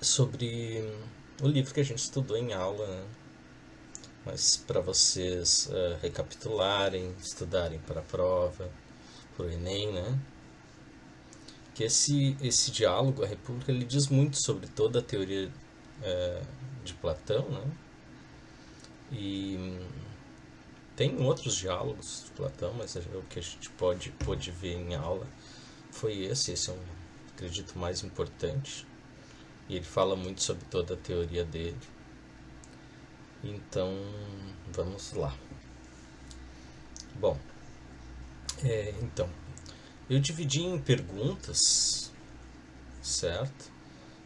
sobre o livro que a gente estudou em aula, né? Mas para vocês recapitularem, estudarem para a prova, para o Enem, né? Que esse diálogo, a República, ele diz muito sobre toda a teoria de Platão, né? E tem outros diálogos de Platão, mas o que a gente pôde ver em aula foi esse é um, acredito, mais importante. E ele fala muito sobre toda a teoria dele. Então, vamos lá. Bom, então, eu dividi em perguntas, certo?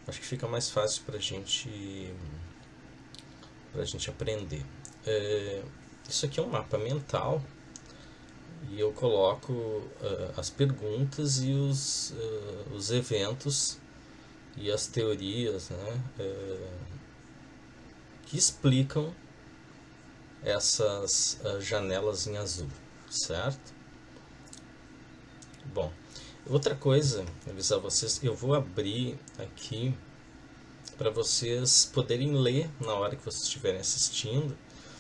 Acho que fica mais fácil para a gente aprender. Isso aqui é um mapa mental e eu coloco as perguntas e os eventos e as teorias, né, que explicam essas janelas em azul, certo? Bom, outra coisa, avisar vocês, eu vou abrir aqui para vocês poderem ler na hora que vocês estiverem assistindo,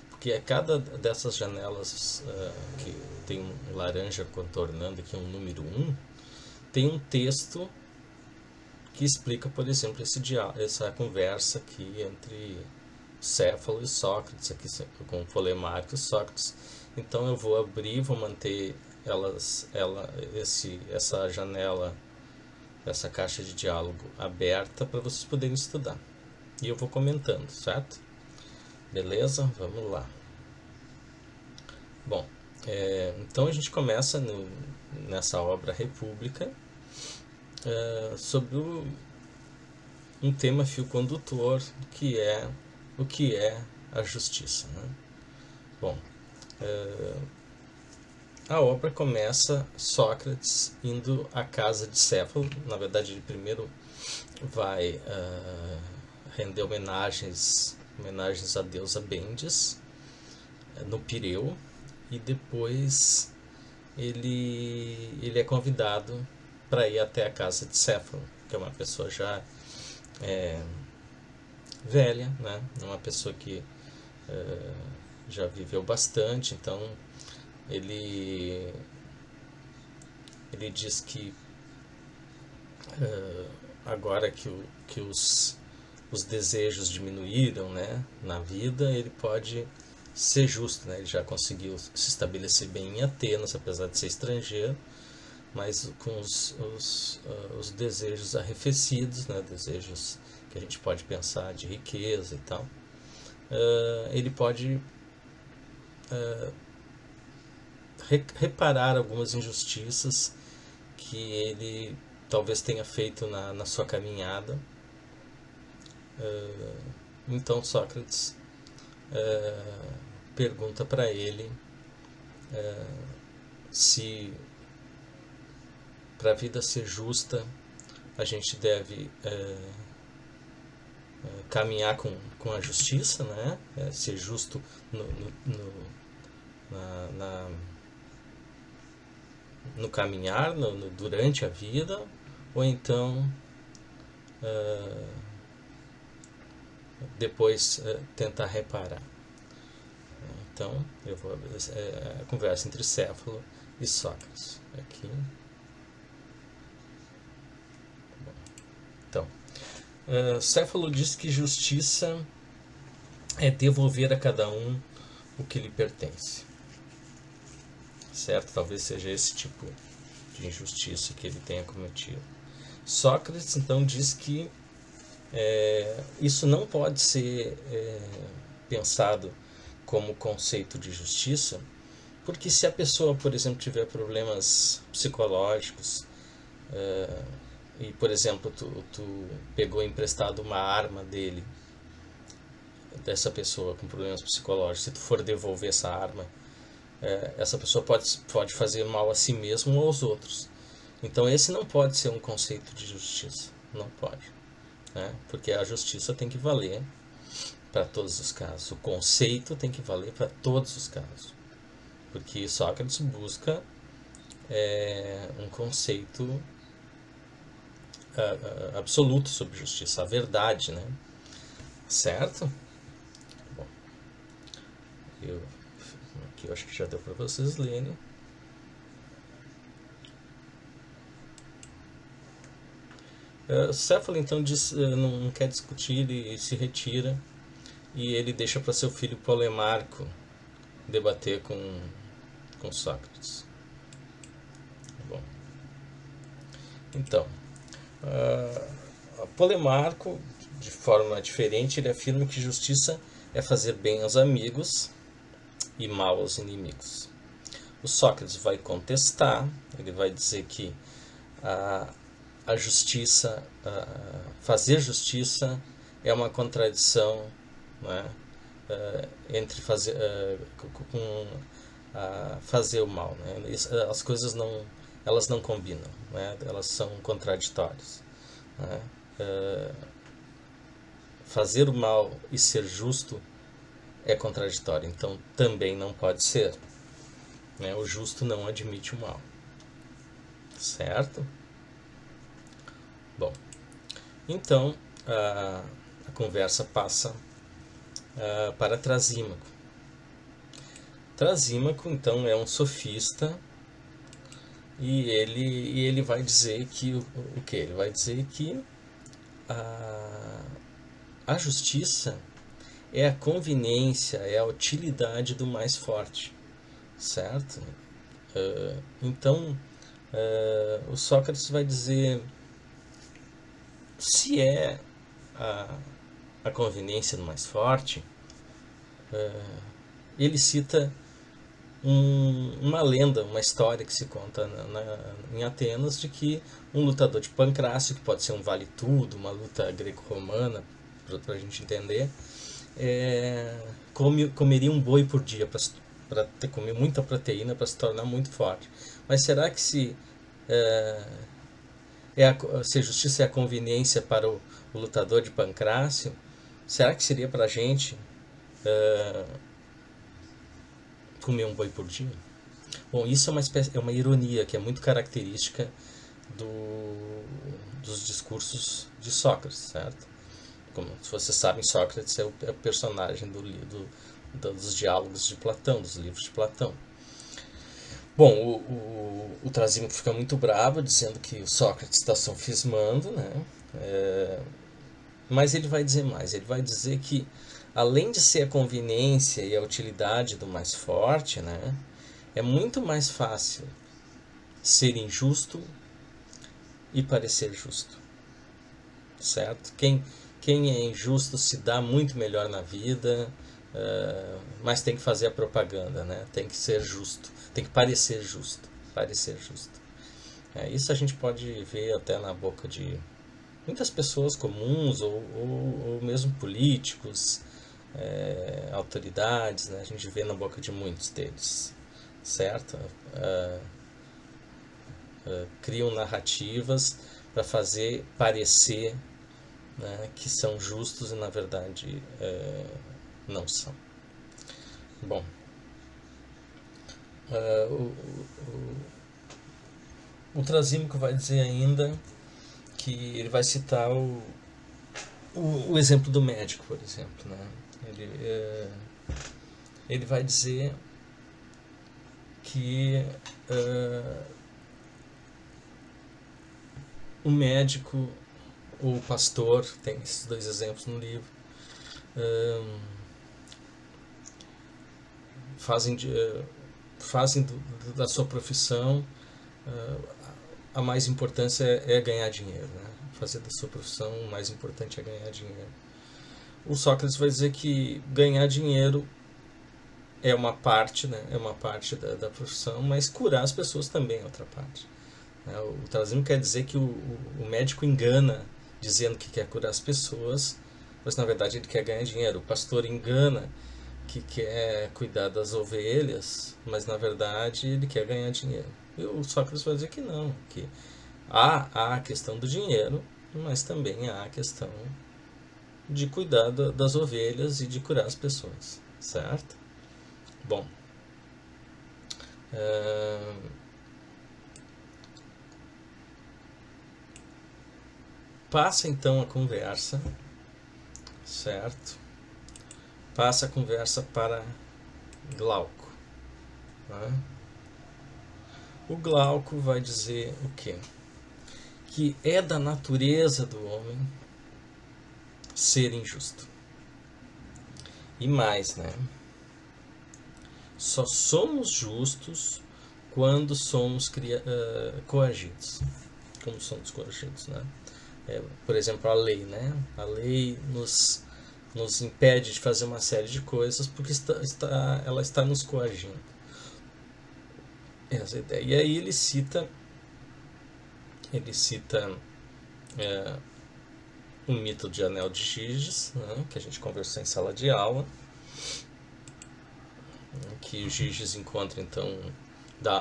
porque a cada dessas janelas que tem um laranja contornando aqui um número 1, tem um texto que explica, por exemplo, essa conversa aqui entre Céfalo e Sócrates, aqui com Polemarco e Sócrates. Então eu vou abrir, vou manter essa janela, essa caixa de diálogo aberta para vocês poderem estudar. E eu vou comentando, certo? Beleza? Vamos lá. Bom, então a gente começa nessa obra República sobre um tema fio condutor que é o que é a justiça, né? Bom, a obra começa Sócrates indo à casa de Céfalo. Na verdade, ele primeiro vai render homenagens à deusa Bêndice no Pireu, e depois ele é convidado para ir até a casa de Céfalo, que é uma pessoa já velha, né? Uma pessoa que já viveu bastante. Então ele diz que agora que os desejos diminuíram, né, na vida, ele pode ser justo, né? Ele já conseguiu se estabelecer bem em Atenas, apesar de ser estrangeiro, mas com os desejos arrefecidos, né, desejos que a gente pode pensar de riqueza e tal, ele pode reparar algumas injustiças que ele talvez tenha feito na sua caminhada. Então Sócrates pergunta para ele se para a vida ser justa a gente deve caminhar com a justiça, né? Ser justo na, no caminhar, durante a vida, ou então depois tentar reparar. Então, eu vou a conversa entre Céfalo e Sócrates aqui. Então, Céfalo diz que justiça é devolver a cada um o que lhe pertence, certo? Talvez seja esse tipo de injustiça que ele tenha cometido. Sócrates então diz que isso não pode ser pensado como conceito de justiça, porque se a pessoa, por exemplo, tiver problemas psicológicos e, por exemplo, tu pegou emprestado uma arma dessa pessoa com problemas psicológicos, se tu for devolver essa arma, essa pessoa pode fazer mal a si mesmo ou aos outros. Então esse não pode ser um conceito de justiça, não pode, né? Porque a justiça tem que valer para todos os casos, o conceito tem que valer para todos os casos, porque Sócrates busca um conceito absoluto sobre justiça, a verdade, né? Certo? Bom, aqui eu acho que já deu para vocês lerem. Céfalo então não quer discutir e se retira, e ele deixa para seu filho Polemarco debater com Sócrates. Bom, então, Polemarco, de forma diferente, ele afirma que justiça é fazer bem aos amigos e mal aos inimigos. O Sócrates vai contestar, ele vai dizer que a justiça, fazer justiça é uma contradição, né, entre fazer o mal, né? As coisas elas não combinam, né? Elas são contraditórias, né? Fazer o mal e ser justo é contraditório, então também não pode ser, né? O justo não admite o mal, certo? Bom, então a conversa passa para Trasímaco. Trasímaco, então, é um sofista, e ele vai dizer que o que? Ele vai dizer que a justiça é a conveniência, é a utilidade do mais forte, certo? Então, o Sócrates vai dizer, se é a conveniência do mais forte, ele cita uma lenda, uma história que se conta em Atenas, de que um lutador de Pancrácio, que pode ser um vale-tudo, uma luta greco-romana, para a gente entender, comeria um boi por dia para comer muita proteína, para se tornar muito forte. Mas será que se a justiça é a conveniência para o lutador de Pancrácio, será que seria para a gente comer um boi por dia? Bom, isso é uma ironia que é muito característica dos discursos de Sócrates, certo? Como vocês sabem, Sócrates é o personagem dos diálogos de Platão, dos livros de Platão. Bom, o Trasímaco fica muito bravo, dizendo que o Sócrates está sofismando, né? Mas ele vai dizer mais, ele vai dizer que, além de ser a conveniência e a utilidade do mais forte, né, é muito mais fácil ser injusto e parecer justo, certo? Quem é injusto se dá muito melhor na vida, mas tem que fazer a propaganda, né? Tem que ser justo, tem que parecer justo, isso a gente pode ver até na boca de muitas pessoas comuns ou mesmo políticos, autoridades, né? A gente vê na boca de muitos deles, certo? Criam narrativas para fazer parecer, né, que são justos e na verdade não são. Bom, o Trasímaco vai dizer ainda que ele vai citar o exemplo do médico, por exemplo, né? Ele vai dizer que o médico ou o pastor, tem esses dois exemplos no livro, fazem da sua profissão a mais importância é ganhar dinheiro, né? Fazer da sua profissão o mais importante é ganhar dinheiro. O Sócrates vai dizer que ganhar dinheiro é uma parte, né? É uma parte da profissão, mas curar as pessoas também é outra parte. O Trasímaco quer dizer que o médico engana dizendo que quer curar as pessoas, mas na verdade ele quer ganhar dinheiro. O pastor engana que quer cuidar das ovelhas, mas na verdade ele quer ganhar dinheiro. E o Sócrates vai dizer que não, que há a questão do dinheiro, mas também há a questão de cuidar das ovelhas e de curar as pessoas, certo? Bom, passa então a conversa, certo? Passa a conversa para Glauco. Né? O Glauco vai dizer o quê? Que é da natureza do homem ser injusto. E mais, né? Só somos justos quando somos coagidos. Como somos coagidos, né? Por exemplo, a lei, né? A lei nos impede de fazer uma série de coisas porque ela está nos coagindo. Essa ideia. E aí ele cita o mito de Anel de Giges, né? Que a gente conversou em sala de aula, que Giges encontra então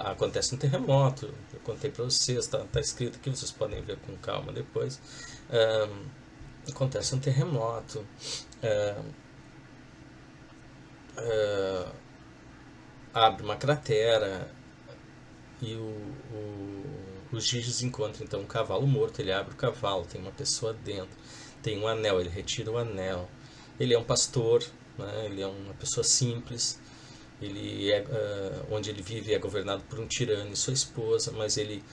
acontece um terremoto. Eu contei para vocês, tá escrito aqui, vocês podem ver com calma depois. Acontece um terremoto, abre uma cratera e o Giges encontra então um cavalo morto. Ele abre o cavalo, tem uma pessoa dentro, tem um anel, ele retira o anel. Ele é um pastor, né? Ele é uma pessoa simples. Onde ele vive é governado por um tirano e sua esposa, mas ele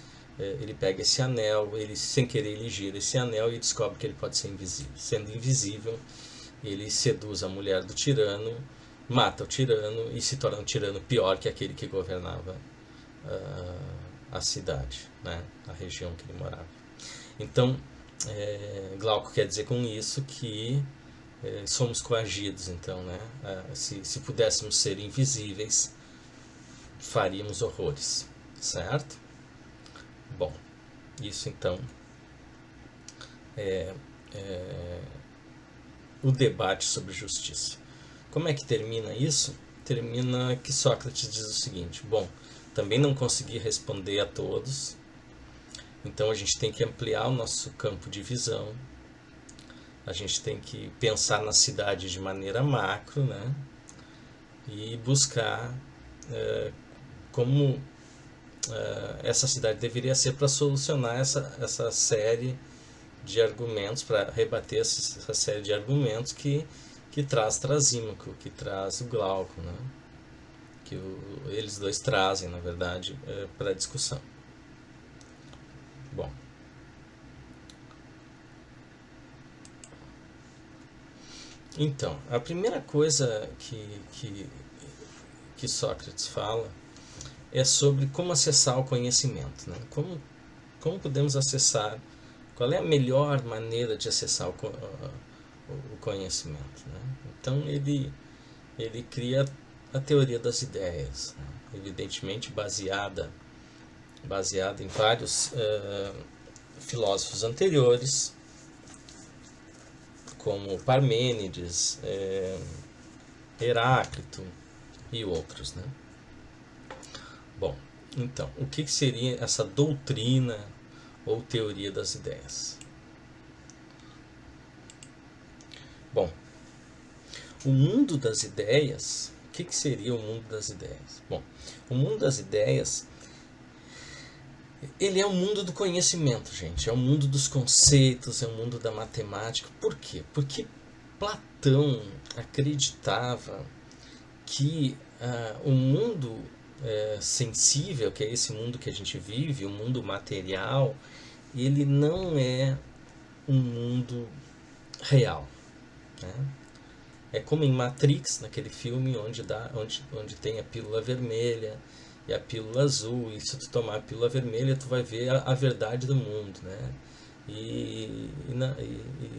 pega esse anel, ele sem querer ele gira esse anel e descobre que ele pode ser invisível. Sendo invisível, ele seduz a mulher do tirano, mata o tirano e se torna um tirano pior que aquele que governava a cidade, né? A região que ele morava. Então, Glauco quer dizer com isso que somos coagidos, então, né? Se pudéssemos ser invisíveis, faríamos horrores, certo? Bom, isso então é o debate sobre justiça. Como é que termina isso? Termina que Sócrates diz o seguinte: bom, também não consegui responder a todos, então a gente tem que ampliar o nosso campo de visão. A gente tem que pensar na cidade de maneira macro, né? E buscar como essa cidade deveria ser para solucionar essa série de argumentos, para rebater essa série de argumentos que traz Trasímaco, que traz o Glauco, né? Que eles dois trazem, na verdade, para a discussão. Bom. Então, a primeira coisa que Sócrates fala é sobre como acessar o conhecimento, né? Como podemos acessar, qual é a melhor maneira de acessar o conhecimento, né? Então ele cria a teoria das ideias, né? Evidentemente baseada em vários filósofos anteriores, como Parmênides, Heráclito e outros, né? Bom, então, o que seria essa doutrina ou teoria das ideias? Bom, o mundo das ideias, o que seria o mundo das ideias? Bom, o mundo das ideias, ele é o mundo do conhecimento, gente. É o mundo dos conceitos, é o mundo da matemática. Por quê? Porque Platão acreditava que o mundo sensível, que é esse mundo que a gente vive, o mundo material, ele não é um mundo real, né? É como em Matrix, naquele filme onde tem a pílula vermelha e a pílula azul, e se tu tomar a pílula vermelha tu vai ver a verdade do mundo, né? E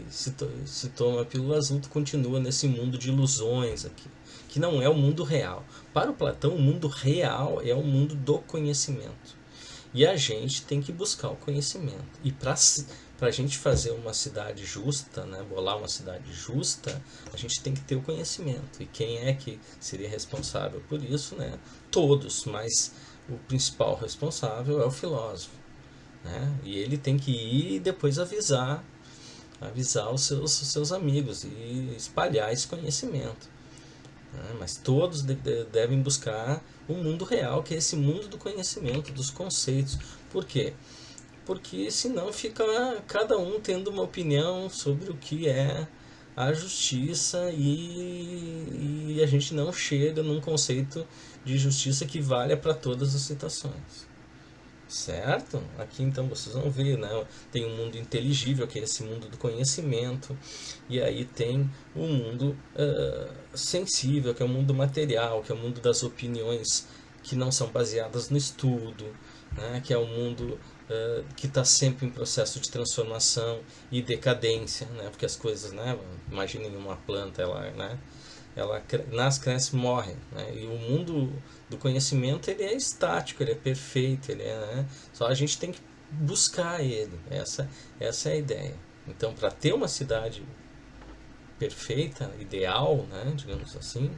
se toma a pílula azul, tu continua nesse mundo de ilusões aqui, que não é o mundo real. Para o Platão, o mundo real é o mundo do conhecimento. E a gente tem que buscar o conhecimento. E para a gente fazer uma cidade justa, né, bolar uma cidade justa, a gente tem que ter o conhecimento. E quem é que seria responsável por isso, né? Todos, mas o principal responsável é o filósofo, né? E ele tem que ir e depois avisar os seus amigos e espalhar esse conhecimento, né? Mas todos devem buscar o mundo real, que é esse mundo do conhecimento, dos conceitos. Por quê? porque senão fica cada um tendo uma opinião sobre o que é a justiça e a gente não chega num conceito de justiça que valha para todas as situações. Certo? Aqui então vocês vão ver, né? Tem um mundo inteligível, que é esse mundo do conhecimento, e aí tem o mundo sensível, que é o mundo material, que é o mundo das opiniões que não são baseadas no estudo, né? Que é o mundo que está sempre em processo de transformação e decadência, né? Porque as coisas, né? Imaginem uma planta, ela nasce, cresce, morre, né? E o mundo do conhecimento, ele é estático, ele é perfeito, ele é, né? Só a gente tem que buscar ele. Essa é a ideia. Então, para ter uma cidade perfeita, ideal, né, digamos assim,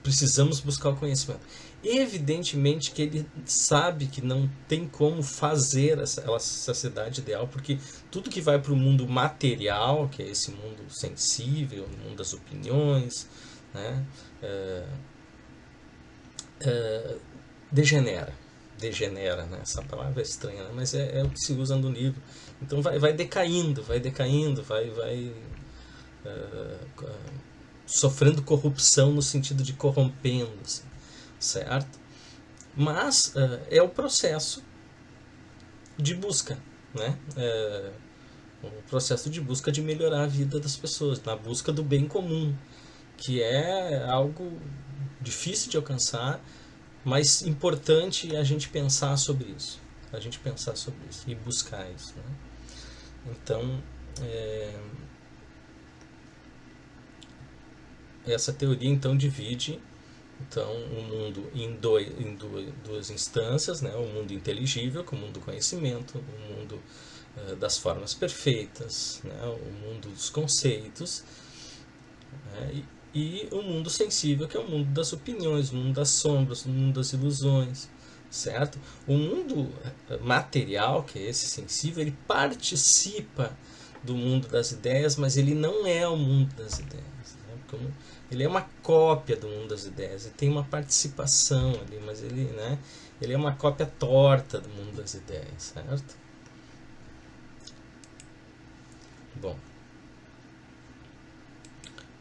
precisamos buscar o conhecimento. Evidentemente que ele sabe que não tem como fazer essa cidade ideal, porque tudo que vai para o mundo material, que é esse mundo sensível, o mundo das opiniões, né, degenera, né? Essa palavra é estranha, né? Mas é o que se usa no livro. Então vai decaindo, vai sofrendo corrupção no sentido de corrompendo-se, certo? Mas é o processo de busca, né? O processo de busca de melhorar a vida das pessoas, na busca do bem comum, que é algo difícil de alcançar, mas importante a gente pensar sobre isso. A gente pensar sobre isso e buscar isso, né? Então, essa teoria então divide então o mundo em duas instâncias, né? O mundo inteligível, que é o mundo do conhecimento, o mundo das formas perfeitas, né? O mundo dos conceitos, né? E o mundo sensível, que é o mundo das opiniões, o mundo das sombras, o mundo das ilusões, certo? O mundo material, que é esse sensível, ele participa do mundo das ideias, mas ele não é o mundo das ideias, né? Porque ele é uma cópia do mundo das ideias, ele tem uma participação ali, mas ele, né, ele é uma cópia torta do mundo das ideias, certo? Bom,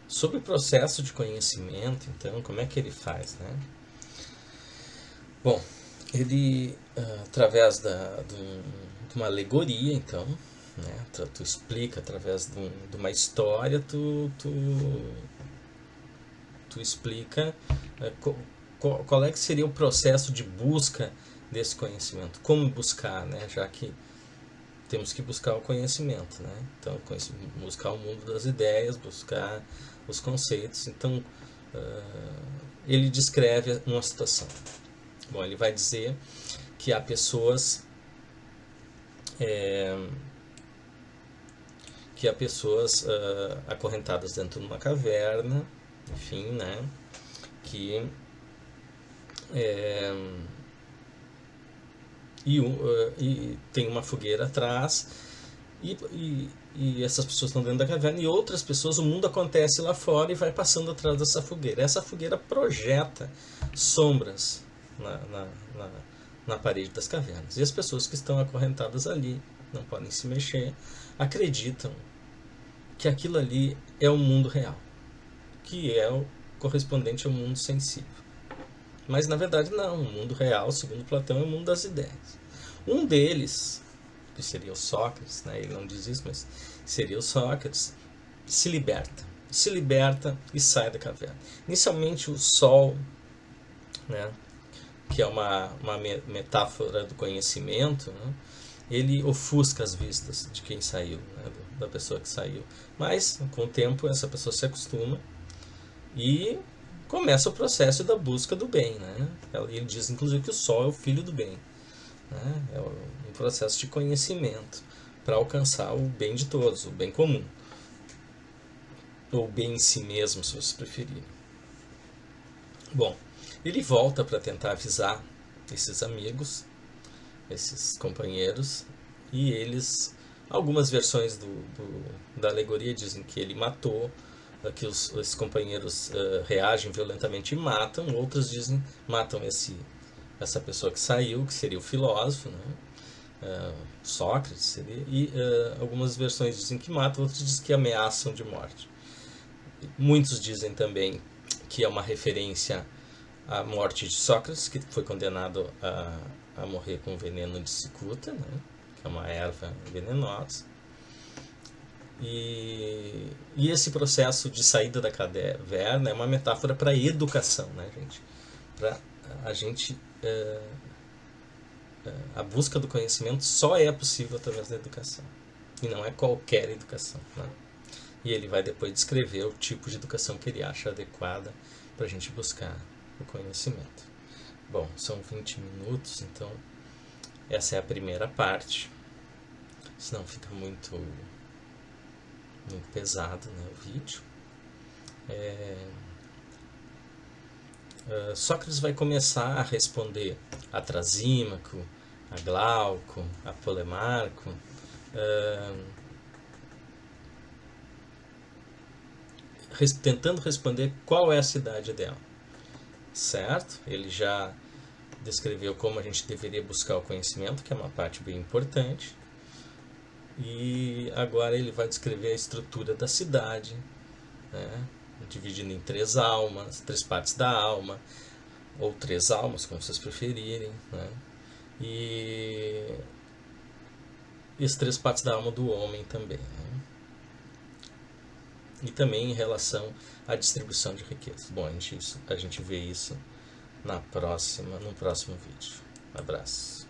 sobre o processo de conhecimento, então, como é que ele faz, né? Bom, ele, através de uma alegoria, então, né, tu explica através de uma história, tu explica qual é que seria o processo de busca desse conhecimento, como buscar, né, já que temos que buscar o conhecimento, né? Então, buscar o mundo das ideias, buscar os conceitos. Então, ele descreve uma situação. Bom, ele vai dizer que há pessoas acorrentadas dentro de uma caverna, enfim, né? Que e tem uma fogueira atrás e essas pessoas estão dentro da caverna e outras pessoas, o mundo acontece lá fora e vai passando atrás dessa fogueira. Essa fogueira projeta sombras na parede das cavernas. E as pessoas que estão acorrentadas ali, não podem se mexer, acreditam que aquilo ali é o mundo real, que é o correspondente ao mundo sensível. Mas na verdade não, o mundo real, segundo Platão, é o mundo das ideias. Um deles, que seria o Sócrates, né? Ele não diz isso, mas seria o Sócrates, se liberta e sai da caverna. Inicialmente o sol, né, que é uma metáfora do conhecimento, né, ele ofusca as vistas de quem saiu, né, da pessoa que saiu. Mas com o tempo essa pessoa se acostuma e começa o processo da busca do bem, né? Ele diz inclusive que o sol é o filho do bem, né? É um processo de conhecimento para alcançar o bem de todos, o bem comum, ou bem em si mesmo, se vocês preferirem. Bom, ele volta para tentar avisar esses amigos, esses companheiros, e eles, algumas versões da alegoria dizem que ele matou, que os companheiros reagem violentamente e matam, outros dizem matam essa pessoa que saiu, que seria o filósofo, né? Sócrates seria, e algumas versões dizem que mata, outras dizem que ameaçam de morte. Muitos dizem também que é uma referência à morte de Sócrates, que foi condenado a morrer com veneno de cicuta, né? Que é uma erva venenosa. E esse processo de saída da caverna é uma metáfora para a educação, né, gente? Para a gente a busca do conhecimento só é possível através da educação, e não é qualquer educação, né? E ele vai depois descrever o tipo de educação que ele acha adequada para a gente buscar o conhecimento. Bom, são 20 minutos, então essa é a primeira parte, senão fica muito pesado, né, o vídeo. Sócrates vai começar a responder a Trasímaco, a Glauco, a Polemarco, tentando responder qual é a cidade dela, certo? Ele já descreveu como a gente deveria buscar o conhecimento, que é uma parte bem importante, e agora ele vai descrever a estrutura da cidade, né? Dividindo em 3 almas, 3 partes da alma, ou 3 almas, como vocês preferirem, né? E as 3 partes da alma do homem também, né? E também em relação à distribuição de riquezas. Bom, a gente vê isso no próximo vídeo. Um abraço.